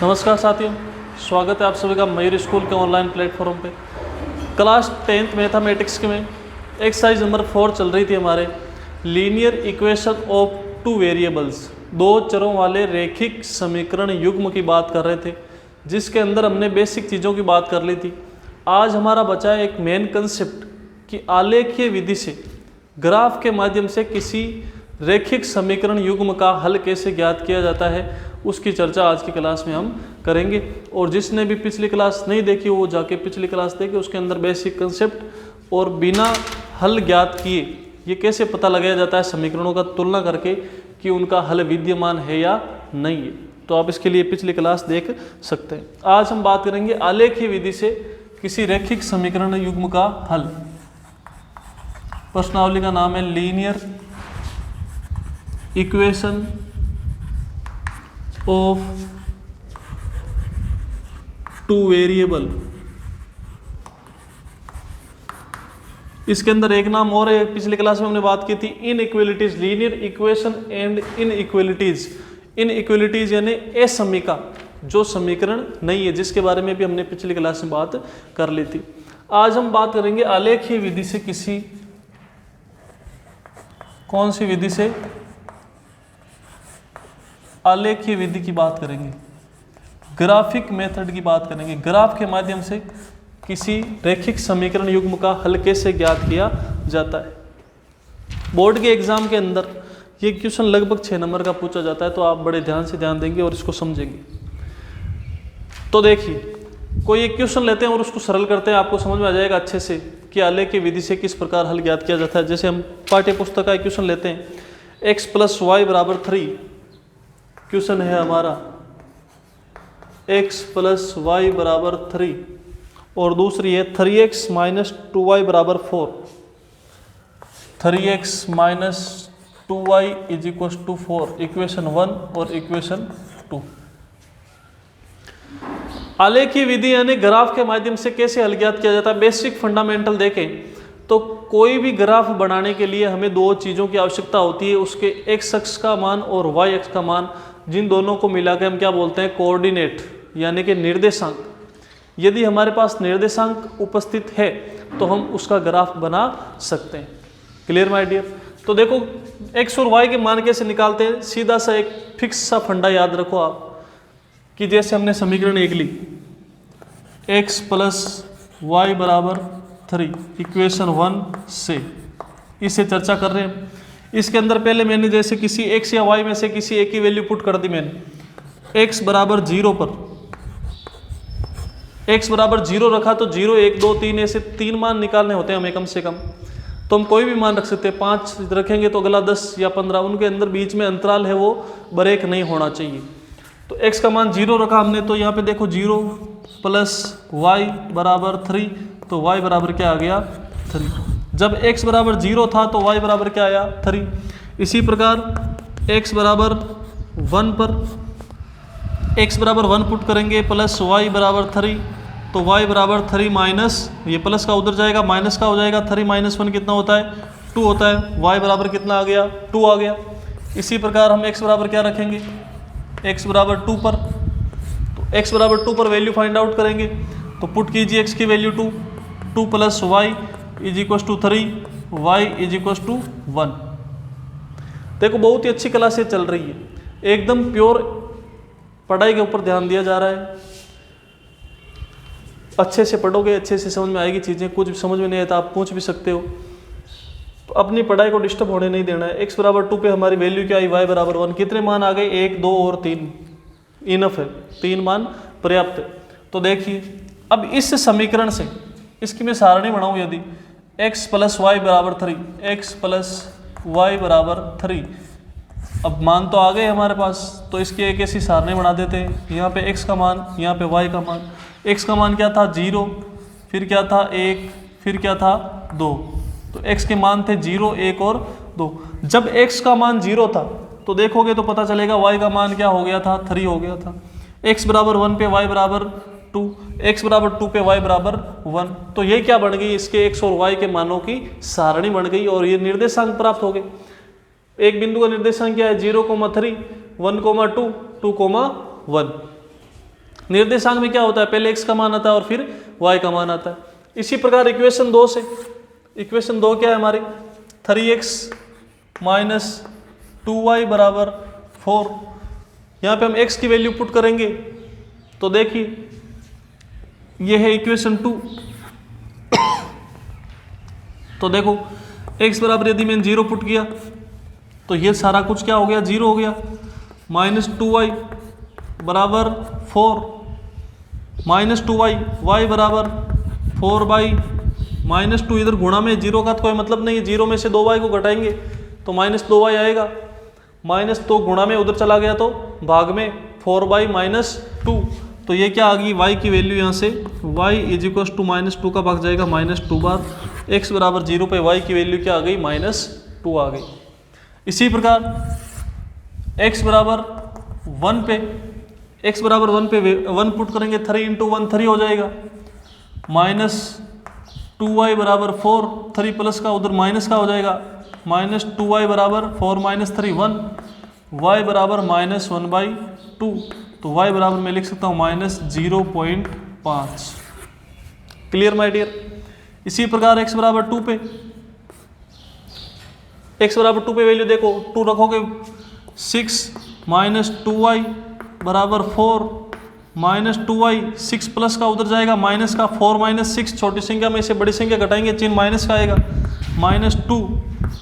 नमस्कार साथियों, स्वागत है आप सभी का मयूर स्कूल के ऑनलाइन प्लेटफॉर्म पे। क्लास 10th मैथमेटिक्स के में एक्सरसाइज नंबर 4 चल रही थी हमारे। Linear equation of two variables, दो चरों वाले रैखिक समीकरण युग्म की बात कर रहे थे, जिसके अंदर हमने बेसिक चीज़ों की बात कर ली थी। आज हमारा बचा है एक मेन कंसेप्ट कि आलेखीय विधि से ग्राफ के माध्यम से किसी रैखिक समीकरण युग्म का हल कैसे ज्ञात किया जाता है, उसकी चर्चा आज की क्लास में हम करेंगे। और जिसने भी पिछली क्लास नहीं देखी वो जाके पिछली क्लास देखे, उसके अंदर बेसिक कंसेप्ट और बिना हल ज्ञात किए ये कैसे पता लगाया जाता है समीकरणों का तुलना करके कि उनका हल विद्यमान है या नहीं है, तो आप इसके लिए पिछली क्लास देख सकते हैं। आज हम बात करेंगे आलेखीय विधि से किसी रैखिक समीकरण युग्म का हल। प्रश्नावली का नाम है linear equation of two variable. इसके अंदर एक नाम और है, पिछली क्लास में हमने बात की थी inequalities, linear equation and inequalities. Inequalities यानी असमीका, जो समीकरण नहीं है, जिसके बारे में भी हमने पिछली क्लास में बात कर ली थी। आज हम बात करेंगे आलेखीय विधि से किसी, कौन सी विधि से? आलेखीय विधि की बात करेंगे, ग्राफिक मेथड की बात करेंगे। ग्राफ के माध्यम से किसी रैखिक समीकरण युग्म का हल कैसे ज्ञात किया जाता है। बोर्ड के एग्जाम के अंदर ये क्वेश्चन लगभग 6 नंबर का पूछा जाता है, तो आप बड़े ध्यान से ध्यान देंगे और इसको समझेंगे। तो देखिए, कोई एक क्वेश्चन लेते हैं और उसको सरल करते हैं, आपको समझ में आ जाएगा अच्छे से कि आलेखीय विधि से किस प्रकार हल ज्ञात किया जाता है। जैसे हम पाठ्य पुस्तक का एक क्वेश्चन लेते हैं, x + y = 3। क्वेश्चन है हमारा x + y = 3 और दूसरी है 3x - 2y = 4। 3x - 2y = 4, equation 1 और इक्वेशन 2। आलेखीय विधि यानी ग्राफ के माध्यम से कैसे हल ज्ञात किया जाता है। बेसिक फंडामेंटल देखें तो कोई भी ग्राफ बनाने के लिए हमें दो चीज़ों की आवश्यकता होती है, उसके x अक्ष का मान और y अक्ष का मान, जिन दोनों को मिला के हम क्या बोलते हैं? कोऑर्डिनेट, यानी कि निर्देशांक। यदि हमारे पास निर्देशांक उपस्थित है तो हम उसका ग्राफ बना सकते हैं। Clear my dear? तो देखो x और y के मान कैसे निकालते हैं। सीधा सा एक फिक्स सा फंडा याद रखो आप कि जैसे हमने समीकरण 1 ली, x + y = 3, इक्वेशन 1 से इससे चर्चा कर रहे हैं। इसके अंदर पहले मैंने जैसे किसी x या y में से किसी एक की वैल्यू पुट कर दी। मैंने x = 0 पर x = 0 रखा तो 0, 1, 2, 3 ऐसे 3 मान निकालने होते हैं हमें कम से कम। तो हम कोई भी मान रख सकते हैं, 5 रखेंगे तो अगला 10 या 15, उनके अंदर बीच में अंतराल है वो ब्रेक नहीं होना चाहिए। तो x का मान 0 रखा हमने, तो यहाँ पे देखो 0 + y = 3, तो y बराबर क्या आ गया? 3। जब x = 0 था तो y बराबर क्या आया? 3। इसी प्रकार x = 1 पर x = 1 पुट करेंगे प्लस y = 3, तो y = 3 माइनस, ये प्लस का उधर जाएगा, माइनस का हो जाएगा। 3 - 1 कितना होता है? 2 होता है। y बराबर कितना आ गया? 2 आ गया। इसी प्रकार हम x बराबर क्या रखेंगे? x = 2 पर, तो x = 2 पर वैल्यू फाइंड आउट करेंगे, तो पुट कीजिए x की वैल्यू 2 + y = 3, y = 1। देखो बहुत ही अच्छी क्लासें चल रही है, एकदम प्योर पढ़ाई के ऊपर ध्यान दिया जा रहा है। अच्छे से पढ़ोगे, अच्छे से समझ में आएगी चीज़ें। कुछ भी समझ में नहीं आता आप पूछ भी सकते हो। अपनी पढ़ाई को डिस्टर्ब होने नहीं देना है। x = 2 पे हमारी वैल्यू क्या आई? y = 1। कितने मान आ गए? 1, 2 और 3 इनफ है, 3 मान पर्याप्त है। तो देखिए अब इस समीकरण से इसकी मैं सारणी बनाऊं, यदि x + y = 3, x + y = 3, अब मान तो आ गए हमारे पास, तो इसकी एक ऐसी सारणी बना देते हैं। यहाँ पे x का मान, यहाँ पे y का मान। x का मान क्या था? 0, फिर क्या था? 1, फिर क्या था? 2। तो x के मान थे 0, 1 और 2। जब x का मान 0 था तो देखोगे तो पता चलेगा y का मान क्या हो गया था? 3 हो गया था। x = 1 पे y = 2, x = 2 पे y = 1। तो ये क्या बन गई? इसके x और y के मानों की सारणी बन गई और ये निर्देशांक प्राप्त हो गए। एक बिंदु का निर्देशांक क्या है? 0, 3, 1, 2, 2, 1। निर्देशांक में क्या होता है, पहले x का मान आता है और फिर y का मान आता है। इसी प्रकार इक्वेशन 2 से, इक्वेशन 2 क्या है हमारी, 3x माइनस 2y बराबर 4। यहाँ पे हम x की वैल्यू पुट करेंगे तो देखिए ये है इक्वेशन 2। तो देखो x बराबर यदि मैंने 0 पुट किया तो ये सारा कुछ क्या हो गया, 0 हो गया। माइनस 2y बराबर 4 माइनस 2y, y बराबर 4 माइनस 2, इधर गुणा में 0 का तो कोई मतलब नहीं है, 0 में से 2y को घटाएंगे तो माइनस 2y आएगा। माइनस 2 गुणा में उधर चला गया तो भाग में 4 माइनस 2, तो ये क्या आ गई, y की वैल्यू यहाँ से y is equal to minus 2 का भाग जाएगा माइनस 2 बार, x बराबर 0 पे y की वैल्यू क्या आ गई, माइनस 2 आ गई। इसी प्रकार x बराबर 1 पे, x बराबर 1 पे 1 पुट करेंगे, 3 इंटू 1 3 हो जाएगा। माइनस 2y बराबर 4, 3 प्लस का उधर माइनस का हो जाएगा, माइनस 2y बराबर 4 माइनस 3 1, y बराबर माइनस 1/2, तो y बराबर मैं लिख सकता हूँ माइनस 0.5। Clear my dear. इसी प्रकार x बराबर 2 पे, x बराबर 2 पे वैल्यू देखो, 2 रखोगे 6 माइनस 2y बराबर 4 माइनस 2y, 6 प्लस का उधर जाएगा माइनस का, 4 माइनस 6, छोटी संख्या में से बड़ी संख्या घटाएंगे चिन्ह माइनस का आएगा, माइनस 2,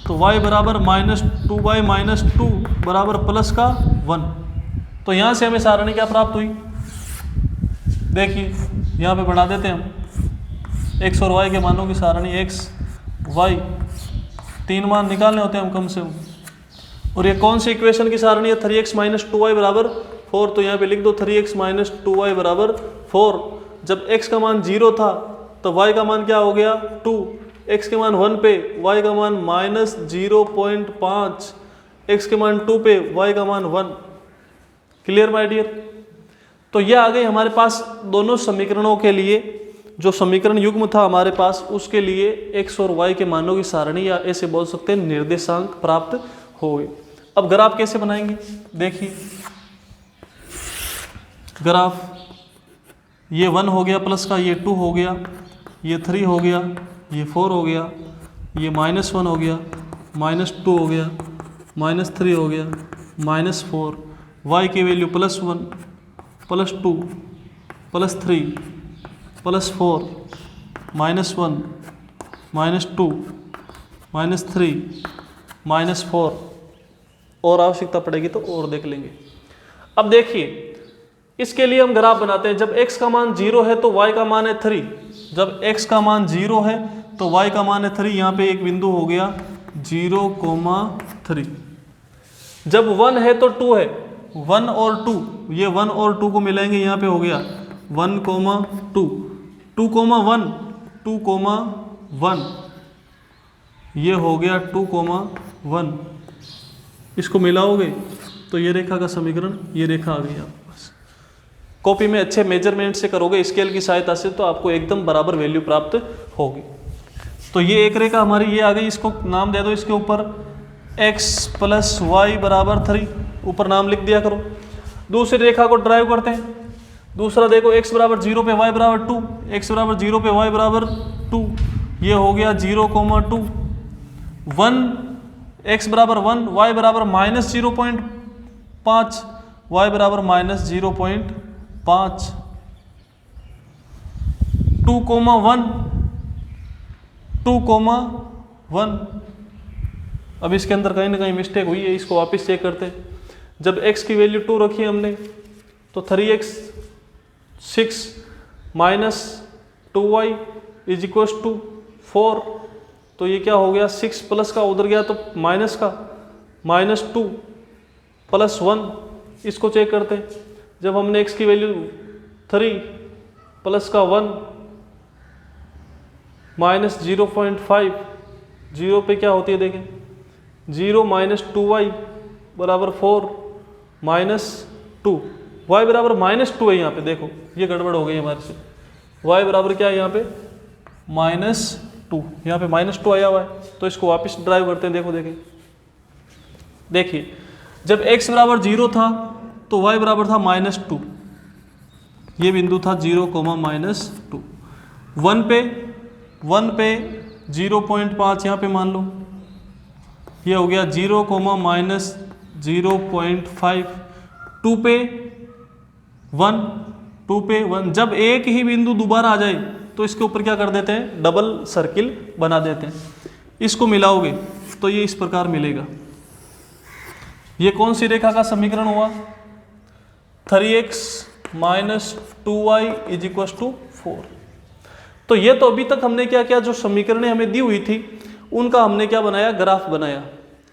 तो y बराबर माइनस 2y माइनस 2 बराबर प्लस का 1। तो यहाँ से हमें सारणी क्या प्राप्त हुई, देखिए यहाँ पे बढ़ा देते हैं हम x और y के मानों की सारणी, x y 3 मान निकालने होते हैं हम कम से कम। और ये कौन सी इक्वेशन की सारणी है, 3x माइनस 2y बराबर 4, तो यहाँ पे लिख दो 3x माइनस 2y बराबर 4। जब x का मान 0 था तो y का मान क्या हो गया 2, x के मान 1 पे y का मान माइनस 0.5, x के मान 2 पे y का मान 1। Clear my dear. तो ये आ गई हमारे पास दोनों समीकरणों के लिए, जो समीकरण युग्म था हमारे पास उसके लिए x और y के मानों की सारणी, या ऐसे बोल सकते हैं निर्देशांक प्राप्त हो गए। अब ग्राफ कैसे बनाएंगे, देखिए ग्राफ ये 1 हो गया प्लस का, ये 2 हो गया, ये 3 हो गया, ये 4 हो गया, ये माइनस 1 हो गया, माइनस 2 हो गया, माइनस 3 हो गया, माइनस 4, y की value plus 1 plus 2 plus 3 plus 4 minus 1 minus 2 minus 3 minus 4, और आवश्यकता पड़ेगी तो और देख लेंगे। अब देखिए इसके लिए हम ग्राफ बनाते हैं। जब x का मान 0 है तो y का मान है 3, जब x का मान 0 है तो y का मान है 3। यहाँ पे एक बिंदु हो गया 0,3। जब 1 है तो 2 है, 1 और 2, ये 1 और 2 को मिलाएंगे, यहाँ पे हो गया 1,2, 2,1, 2,1, ये हो गया 2,1। इसको मिलाओगे तो ये रेखा का समीकरण, ये रेखा आ गई आपके पास। कॉपी में अच्छे मेजरमेंट से करोगे स्केल की सहायता से तो आपको एकदम बराबर वैल्यू प्राप्त होगी। तो ये एक रेखा हमारी ये आ गई, इसको नाम दे दो, इसके ऊपर x प्लस वाई बराबर 3, ऊपर नाम लिख दिया करो। दूसरी रेखा को ड्राइव करते हैं। दूसरा देखो x बराबर 0 पे y बराबर 2, x बराबर 0 पे y बराबर 2, ये हो गया 0,2। 1 x बराबर 1, y बराबर माइनस 0.5, y बराबर माइनस 0.5। 2,1, 2,1। अब इसके अंदर कहीं ना कहीं मिस्टेक हुई है, इसको वापस चेक करते हैं। जब x की वैल्यू 2 रखी हमने तो 3x 6 minus 2y is equals to 4, तो ये क्या हो गया 6 प्लस का उधर गया तो माइनस का, माइनस 2 प्लस 1। इसको चेक करते हैं। जब हमने x की वैल्यू 3 प्लस का 1 माइनस 0.5, 0 पे क्या होती है देखें, 0 माइनस 2y बराबर 4 माइनस 2, y बराबर माइनस 2 है। यहाँ पे देखो ये गड़बड़ हो गई हमारे से, y बराबर क्या है यहाँ पे माइनस 2, यहाँ पे माइनस 2 आया हुआ है। तो इसको वापस ड्राइव करते हैं। देखो देखें, देखिए जब x बराबर 0 था तो y बराबर था माइनस 2, ये बिंदु था 0,-2। 1 पे 0.5 यहाँ पे मान लो, ये हो गया 0,-0.5। 2 पे 1। जब एक ही बिंदु दोबारा आ जाए तो इसके ऊपर क्या कर देते हैं, डबल सर्किल बना देते हैं। इसको मिलाओगे तो ये इस प्रकार मिलेगा। ये कौन सी रेखा का समीकरण हुआ, 3x - 2y = 4। तो ये तो अभी तक हमने क्या किया, जो समीकरणें हमें दी हुई थी उनका हमने क्या बनाया, ग्राफ बनाया।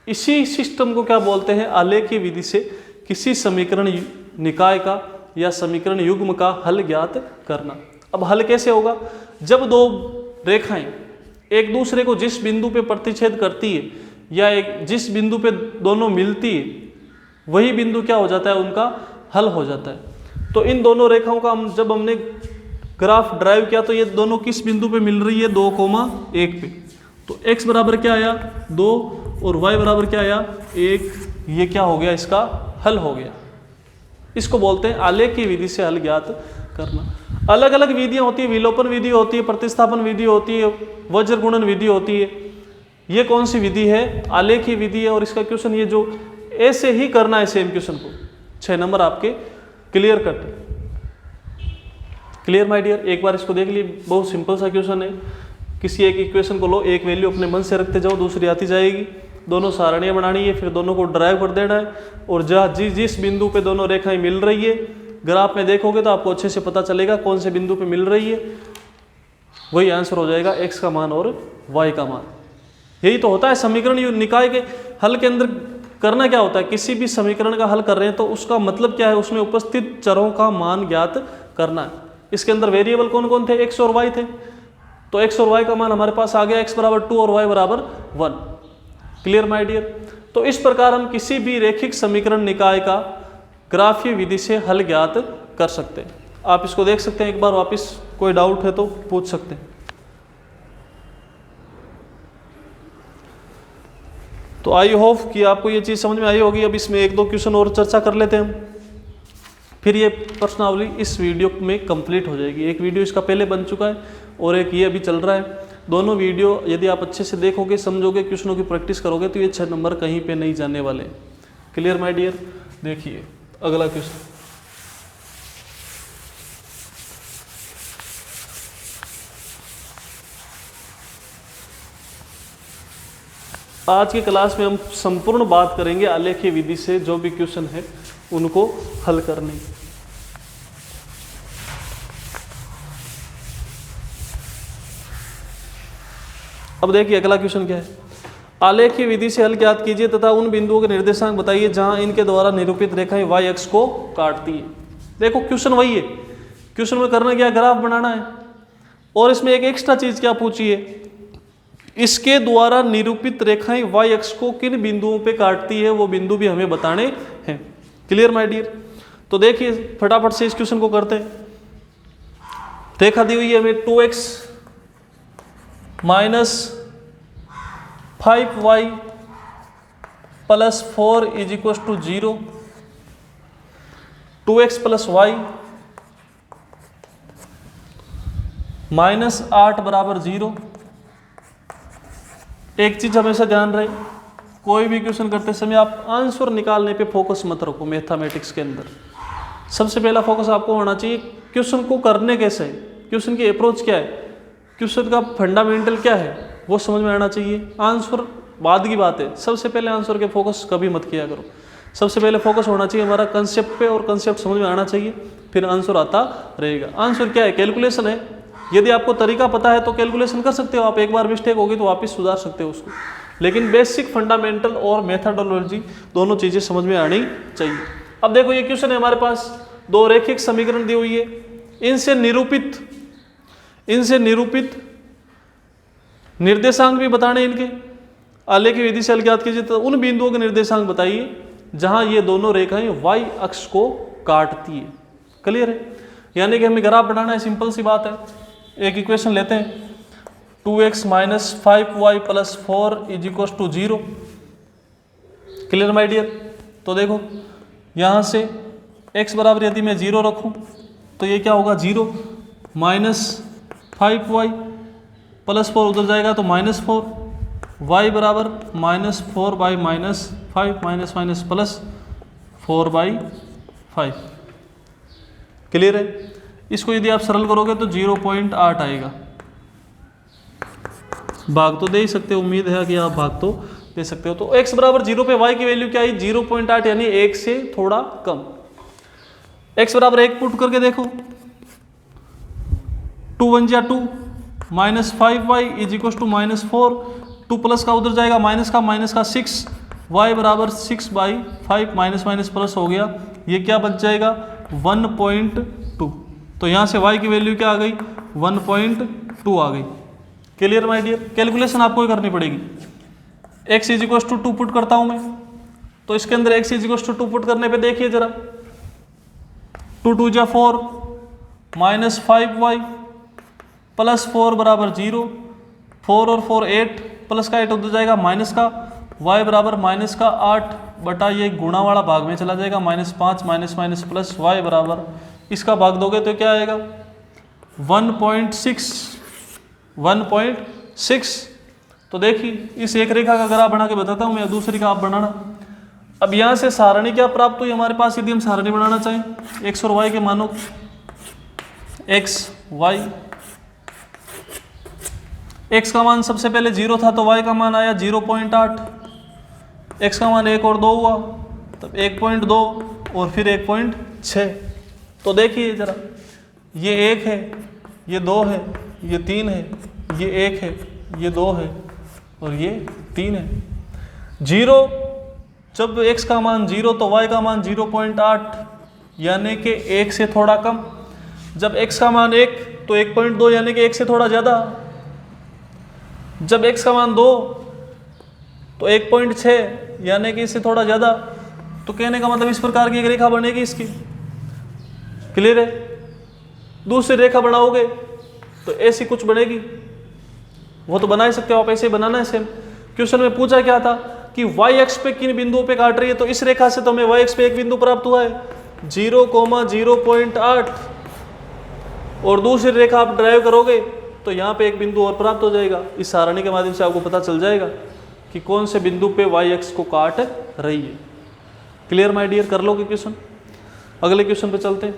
इसी सिस्टम को क्या बोलते हैं, आलेखीय विधि से किसी समीकरण निकाय का या समीकरण युग्म का हल ज्ञात करना। अब हल कैसे होगा, जब दो रेखाएं एक दूसरे को जिस बिंदु पे प्रतिच्छेद करती है या जिस बिंदु पे दोनों मिलती है, वही बिंदु क्या हो जाता है, उनका हल हो जाता है। तो इन दोनों रेखाओं का जब हमने ग्राफ ड्राइव किया तो ये दोनों किस बिंदु पे मिल रही है, 2,1 पे। तो x बराबर क्या आया, 2 और y बराबर क्या आया, 1। ये क्या हो गया, इसका हल हो गया। इसको बोलते हैं आलेखीय विधि से हल ज्ञात करना। अलग अलग विधियां होती है, विलोपन विधि होती है, प्रतिस्थापन विधि होती है, वज्र गुणन विधि होती है। ये कौन सी विधि है, आलेखीय विधि है। और इसका क्वेश्चन ये जो ऐसे ही करना है सेम क्वेश्चन को, 6 नंबर आपके clear cut. Clear my dear, एक बार इसको देख लिए, बहुत सिंपल सा क्वेश्चन है। किसी एक इक्वेशन को लो, एक वैल्यू अपने मन से रखते जाओ, दूसरी आती जाएगी, दोनों सारणियाँ बनानी है, फिर दोनों को ड्राइव कर देना है। और जहाँ जिस बिंदु पे दोनों रेखाएं मिल रही है, ग्राफ में देखोगे तो आपको अच्छे से पता चलेगा कौन से बिंदु पे मिल रही है, वही आंसर हो जाएगा x का मान और y का मान। यही तो होता है समीकरण निकाय के हल के अंदर। करना क्या होता है, किसी भी समीकरण का हल कर रहे हैं तो उसका मतलब क्या है, उसमें उपस्थित चरों का मान ज्ञात करना है। इसके अंदर वेरिएबल कौन कौन थे, x और y थे। तो x और y का मान हमारे पास आ गया, x बराबर 2 और y बराबर 1। Clear my dear. तो इस प्रकार हम किसी भी रेखिक समीकरण निकाय का ग्राफीय विधि से हल ज्ञात कर सकते हैं। आप इसको देख सकते हैं एक बार वापस, कोई डाउट है तो पूछ सकते हैं। तो आई होप कि आपको ये चीज़ समझ में आई होगी। अब इसमें 1-2 क्वेश्चन और चर्चा कर लेते हैं हम, फिर ये प्रश्नावली इस वीडियो में कंप्लीट हो जाएगी। एक वीडियो इसका पहले बन चुका है और एक ये अभी चल रहा है। दोनों वीडियो यदि आप अच्छे से देखोगे, समझोगे, क्वेश्चनों की प्रैक्टिस करोगे तो ये 6 नंबर कहीं पे नहीं जाने वाले। Clear my dear. देखिए अगला क्वेश्चन, आज की क्लास में हम संपूर्ण बात करेंगे आलेखीय विधि से जो भी क्वेश्चन है उनको हल करने। अब देखिए अगला क्वेश्चन क्या है, आलेखीय विधि से हल ज्ञात कीजिए तथा उन बिंदुओं के निर्देशांक बताइए जहां इनके द्वारा निरूपित रेखाएं y अक्ष को काटती है। देखो क्वेश्चन वही है, क्वेश्चन में करना क्या, ग्राफ बनाना है। और इसमें एक एक्स्ट्रा चीज क्या पूछी है, इसके द्वारा निरूपित रेखाएं y अक्ष को किन बिंदुओं पे काटती है, वो बिंदु भी हमें बताने हैं। Clear my dear. तो देखिए फटाफट से इस क्वेश्चन को करते हैं। रेखा दी हुई है हमें 2x - 5y + 4 = 0, 2x + y -8 = 0। एक चीज हमेशा ध्यान रहे, कोई भी क्वेश्चन करते समय आप आंसर निकालने पे फोकस मत रखो। मैथमेटिक्स के अंदर सबसे पहला फोकस आपको होना चाहिए क्वेश्चन को करने कैसे है, क्वेश्चन की अप्रोच क्या है, क्वेश्चन का फंडामेंटल क्या है, वो समझ में आना चाहिए। आंसर बाद की बात है, सबसे पहले आंसर के फोकस कभी मत किया करो। सबसे पहले फोकस होना चाहिए हमारा कंसेप्ट पे, और कंसेप्ट समझ में आना चाहिए, फिर आंसर आता रहेगा। आंसर क्या है, कैलकुलेशन है। यदि आपको तरीका पता है तो कैलकुलेशन कर सकते हो आप, एक बार मिस्टेक होगी तो वापस सुधार सकते हो उसको। लेकिन बेसिक, फंडामेंटल और मेथडोलॉजी दोनों चीज़ें समझ में आनी चाहिए। अब देखो ये क्वेश्चन है हमारे पास, दो रेखिक समीकरण दी हुई है, इनसे निरूपित निर्देशांक भी बताने इनके। आलेखीय विधि से हल ज्ञात कीजिए तो उन बिंदुओं के निर्देशांक बताइए जहां ये दोनों रेखाएं y अक्ष को काटती है। क्लियर है, यानी कि हमें ग्राफ बनाना है, सिंपल सी बात है। एक इक्वेशन लेते हैं, 2x - 5y + 4 = 0। Clear my dear. तो देखो यहां से x बराबर यदि मैं 0 रखूं तो ये क्या होगा 0 -5y प्लस 4 उधर जाएगा तो -4 y बराबर -4/-5 माइनस प्लस 4/5। क्लियर है। इसको यदि आप सरल करोगे तो 0.8 आएगा। भाग तो दे ही सकते हो, उम्मीद है कि आप भाग तो दे सकते हो। तो x बराबर 0 पे y की वैल्यू क्या आई 0.8 यानी 1 से थोड़ा कम। x बराबर 1 पुट करके देखो 2 1 जा 2 -5y is equal to -4 2 plus का उधर जाएगा माइनस का 6 y बराबर 6/5 माइनस प्लस हो गया, ये क्या बच जाएगा 1.2। तो यहाँ से y की वैल्यू क्या आ गई 1.2 आ गई। Clear my dear. कैलकुलेशन आपको ही करनी पड़ेगी। x is equal to 2 put करता हूँ मैं, तो इसके अंदर x is equal to 2 put करने पे देखिए जरा 2 2 जा 4 -5y प्लस 4 बराबर 0 4 और 4 8 प्लस का 8 उधर जाएगा माइनस का y बराबर -8 बटा ये गुणा वाला भाग में चला जाएगा -5 माइनस प्लस y बराबर इसका भाग दोगे तो क्या आएगा 1.6। तो देखिए इस एक रेखा का ग्राफ बना के बताता हूँ मैं, दूसरी का आप बनाना। अब यहाँ से सारणी क्या प्राप्त हुई हमारे पास, यदि हम सारणी बनाना चाहें x और y के मानों x y, x का मान सबसे पहले 0 था तो y का मान आया 0.8, x का मान 1 और 2 हुआ तब 1.2 और फिर 1.6। तो देखिए जरा ये 1 है, ये 2 है, ये 3 है, ये 1 है, ये 2 है और ये 3 है। 0 जब x का मान 0 तो y का मान 0.8 यानी कि 1 से थोड़ा कम। जब x का मान 1 तो 1.2 यानी कि 1 से थोड़ा ज़्यादा। जब x का मान 2 तो 1.6 यानी कि इससे थोड़ा ज़्यादा। तो कहने का मतलब इस प्रकार की एक रेखा बनेगी इसकी। क्लियर है। दूसरी रेखा बनाओगे तो ऐसी कुछ बनेगी, वो तो बना ही सकते हो आप, ऐसे बनाना है सेम। क्वेश्चन में पूछा क्या था कि y अक्ष पे किन बिंदुओं पे काट रही है, तो इस रेखा से तो हमें y अक्ष पे एक बिंदु प्राप्त हुआ है 0,0.8 और दूसरी रेखा आप ड्राइव करोगे तो यहाँ पे एक बिंदु और प्राप्त हो जाएगा। इस सारणी के माध्यम से आपको पता चल जाएगा कि कौन से बिंदु पे y अक्ष को काट रही है। क्लियर माय डियर, कर लोगे क्वेश्चन। अगले क्वेश्चन पे चलते हैं।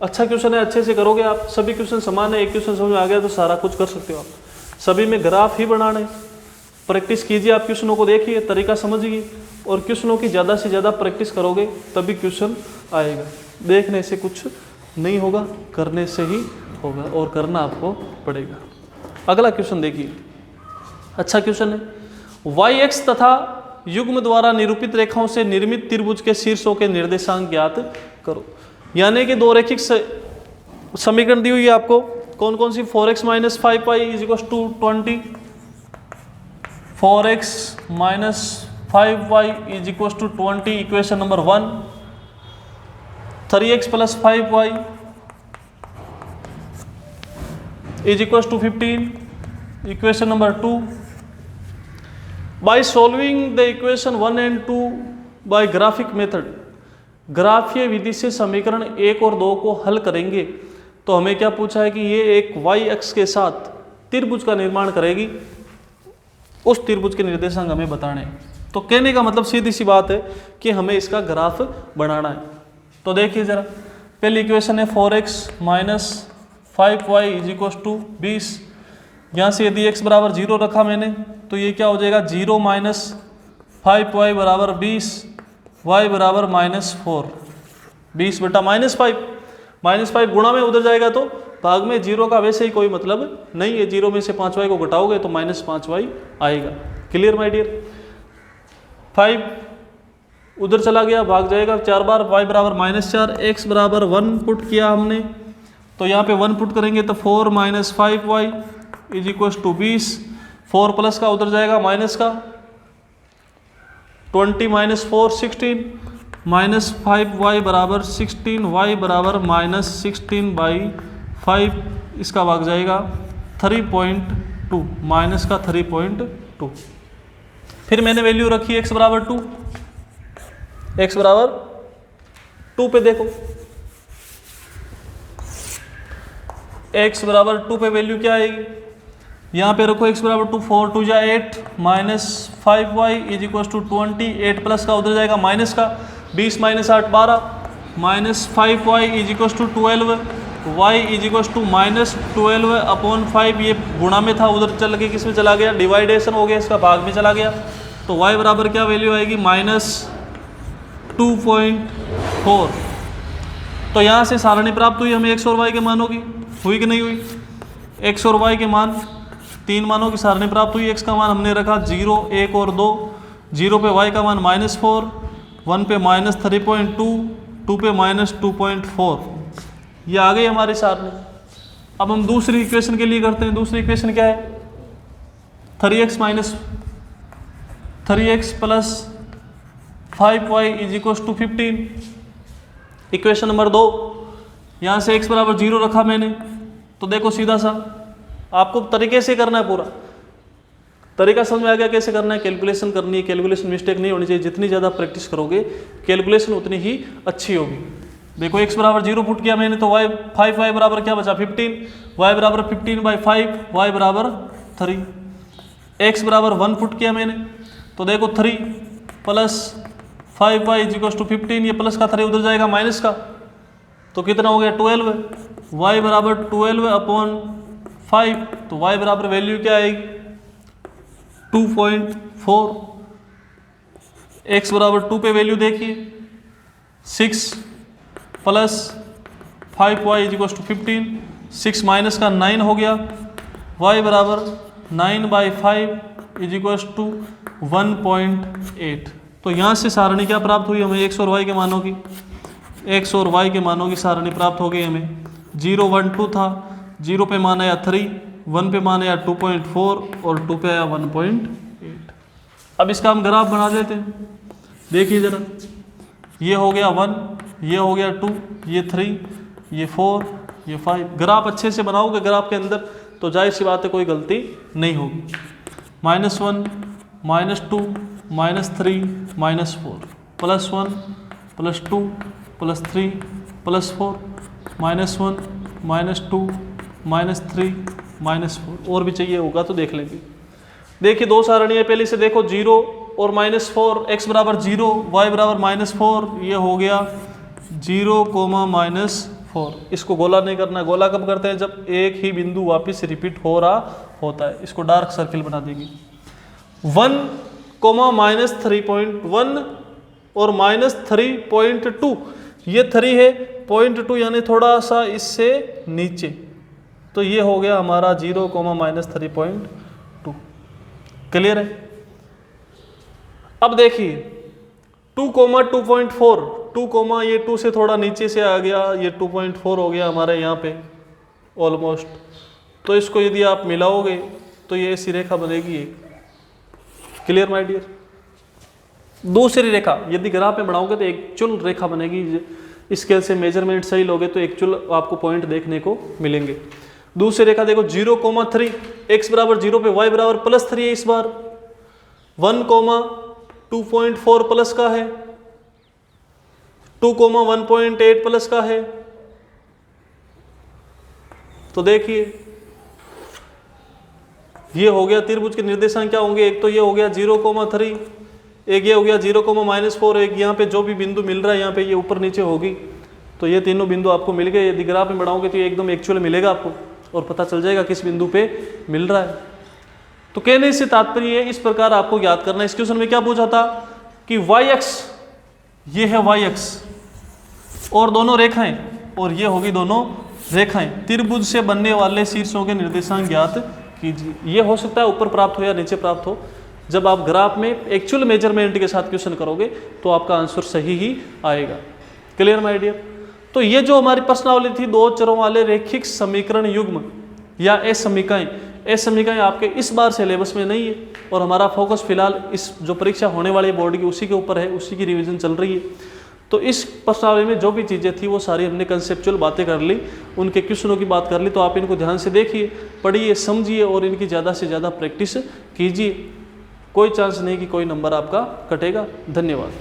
अच्छा क्वेश्चन है, अच्छे से करोगे आप। सभी क्वेश्चन समान है, एक क्वेश्चन समझ में आ गया तो सारा कुछ कर सकते हो आप। सभी में ग्राफ ही बनाना है। प्रैक्टिस कीजिए, आप क्वेश्चनों को देखिए, तरीका समझिए और क्वेश्चनों की ज़्यादा से ज़्यादा प्रैक्टिस करोगे तभी क्वेश्चन आएगा। देखने से कुछ नहीं होगा, करने से ही होगा और करना आपको पड़ेगा। अगला क्वेश्चन देखिए, अच्छा क्वेश्चन है। y अक्ष तथा युग्म द्वारा निरूपित रेखाओं से निर्मित त्रिभुज के शीर्षों के निर्देशांक ज्ञात करो। यानी कि दो रेखिक समीकरण दी हुई है आपको। कौन कौन सी 4x - 5y is equal to 20, 4x - 5y is equal to 20 equation number 1, 3x + 5y is equal to 15 equation number 2। By solving the equation 1 and 2 by graphic method, ग्राफीय विधि से समीकरण 1 और 2 को हल करेंगे तो हमें क्या पूछा है कि ये एक y अक्ष के साथ त्रिभुज का निर्माण करेगी, उस त्रिभुज के निर्देशांक हमें बताने हैं। तो कहने का मतलब सीधी सी बात है कि हमें इसका ग्राफ बनाना है। तो देखिए जरा, पहली इक्वेशन है 4x - 5y is equal to 20। यहाँ से यदि x बराबर 0 रखा मैंने तो ये क्या हो जाएगा 0 - 5y बराबर 20, y बराबर -4, 20 बटा -5 गुणा में उधर जाएगा तो भाग में 0 का वैसे ही कोई मतलब नहीं है। 0 में से 5y को घटाओगे तो -5y आएगा। Clear my dear. 5 उधर चला गया, भाग जाएगा 4 बार, y बराबर -4, x बराबर 1 पुट किया हमने तो यहाँ पे 1 पुट करेंगे तो 4 - 5y is equal to 20, 4 plus का उधर जाएगा माइनस का 20 - 4 16, -5y बराबर 16, y बराबर -16/5, इसका भाग जाएगा 3.2, माइनस का 3.2। फिर मैंने वैल्यू रखी x बराबर 2, x बराबर 2 पे देखो x बराबर 2 पे वैल्यू क्या आएगी, यहाँ पे रखो x बराबर 2, 4 2 जा 8 minus 5y is equal to 20, 8 plus का उधर जाएगा माइनस का, 20 minus 8 12, minus 5y is equal to 12, y is equal to minus 12 upon 5, ये गुणा में था उधर चल के किस में चला गया, डिवाइडेशन हो गया, इसका भाग में चला गया, तो y बराबर क्या वैल्यू आएगी, माइनस 2.4। तो यहाँ से सारणी प्राप्त हुई हमें x और y के मानों की, हुई कि नहीं हुई, x और y के मान 3 मानों की सारणी प्राप्त हुई। x का मान हमने रखा 0 1 और 2, 0 पे y का मान -4, 1 पे -3.2, 2 पे -2.4, ये आ गई हमारी सारणी। अब हम दूसरी इक्वेशन के लिए करते हैं। दूसरी इक्वेशन क्या है, 3x plus 5y is equal to 15। Equation number 2, यहाँ से x बराबर 0 रखा मैंने, तो देखो सीधा सा आपको तरीके से करना है, पूरा तरीका समझ में आ गया कैसे करना है, कैलकुलेशन करनी है, कैलकुलेशन मिस्टेक नहीं होनी चाहिए, जितनी ज़्यादा प्रैक्टिस करोगे कैलकुलेशन उतनी ही अच्छी होगी। देखो x बराबर 0 पुट किया मैंने, तो y 5y बराबर क्या बचा 15, y बराबर 15/5, y बराबर 3, x बराबर 1 पुट किया मैंने, तो देखो 3 plus 5y is equal to 15, ये प्लस का 3 उधर जाएगा माइनस का, तो कितना हो गया 12, y बराबर 12 अपॉन 5, तो y बराबर वैल्यू क्या आएगी 2.4। x बराबर 2 पे वैल्यू देखिए 6 plus 5y is equal to 15, 6 minus का 9 हो गया, y बराबर 9/5 इज इक्वल टू 1.8। तो यहाँ से सारणी क्या प्राप्त हुई हमें, x और y के मानों की, x और y के मानों की सारणी प्राप्त हो गई हमें। 0 1 2 था, 0 पे मान आया 3, 1 पे मान आया 2.4 और 2 पे आया 1.8। अब इसका हम ग्राफ बना देते हैं, देखिए ज़रा, ये हो गया 1, ये हो गया 2, ये 3, ये 4, ये 5। ग्राफ अच्छे से बनाओगे ग्राफ के अंदर तो जाहिर सी बात है कोई गलती नहीं होगी। -1 -2 -3 -4 +1 +2 +3 +4 -1 -2 -3 -4, और भी चाहिए होगा तो देख लेंगे। देखिए दो सारणियाँ पहले से देखो, 0 और -4, x बराबर 0 y बराबर -4, ये हो गया 0, -4। इसको गोला नहीं करना, गोला कब करते हैं जब एक ही बिंदु वापस रिपीट हो रहा होता है। इसको डार्क सर्किल बना देंगे। 1, -3.1 और -3.2, ये 3 है, 0.2 यानी थोड़ा सा इससे नीचे, तो ये हो गया हमारा 0, -3.2। क्लियर है। अब देखिए 2, 2.4, 2, ये 2 से थोड़ा नीचे से आ गया, ये 2.4 हो गया हमारे यहाँ पे ऑलमोस्ट। तो इसको यदि आप मिलाओगे तो ये ऐसी रेखा बनेगी एक। Clear my dear. दूसरी रेखा यदि ग्राफ में बढ़ाओगे तो एक चुल रेखा बनेगी, स्केल से मेजरमेंट सही लोगे तो एक चुल आपको पॉइंट देखने को मिलेंगे। दूसरी रेखा देखो 0, 3, x बराबर 0 पे y बराबर +3 है इस बार, 1, 2.4 प्लस का है, 2, 1.8 प्लस का है। तो देखिए ये हो गया त्रिभुज के निर्देशांक क्या होंगे, एक तो ये हो गया 0, 3, एक ये हो गया 0, -4, एक यहाँ पे जो भी बिंदु मिल रहा है यहाँ पे ये ऊपर नीचे होगी। तो ये तीनों बिंदु आपको मिल गए। यदि ग्राफ में बढ़ाओगे तो ये एकदम एक्चुअल मिलेगा आपको और पता चल जाएगा किस बिंदु पे मिल रहा है। तो कहने से तात्पर्य है इस प्रकार आपको याद करना है। इस क्वेश्चन में क्या पूछा था कि y अक्ष, ये है y अक्ष और दोनों रेखाएं, और ये होगी दोनों रेखाएं, त्रिभुज से बनने वाले शीर्षों के निर्देशांक ज्ञात कीजिए। ये हो सकता है ऊपर प्राप्त हो या नीचे प्राप्त हो। जब आप ग्राफ में एक्चुअल मेजरमेंट के साथ क्वेश्चन करोगे तो आपका आंसर सही ही आएगा। Clear my dear. तो ये जो हमारी प्रश्नावली थी, दो चरों वाले रैखिक समीकरण युग्म या असमीकाएं आपके इस बार सिलेबस में नहीं है और हमारा फोकस फिलहाल इस जो परीक्षा होने वाली बोर्ड की उसी के ऊपर है, उसी की रिवीजन चल रही है। तो इस प्रश्नावली में जो भी चीज़ें थी वो सारी हमने कंसेप्चुअल बातें कर ली, उनके क्वेश्चनों की बात कर ली। तो आप इनको ध्यान से देखिए, पढ़िए, समझिए और इनकी ज़्यादा से ज़्यादा प्रैक्टिस कीजिए। कोई चांस नहीं कि कोई नंबर आपका कटेगा। धन्यवाद।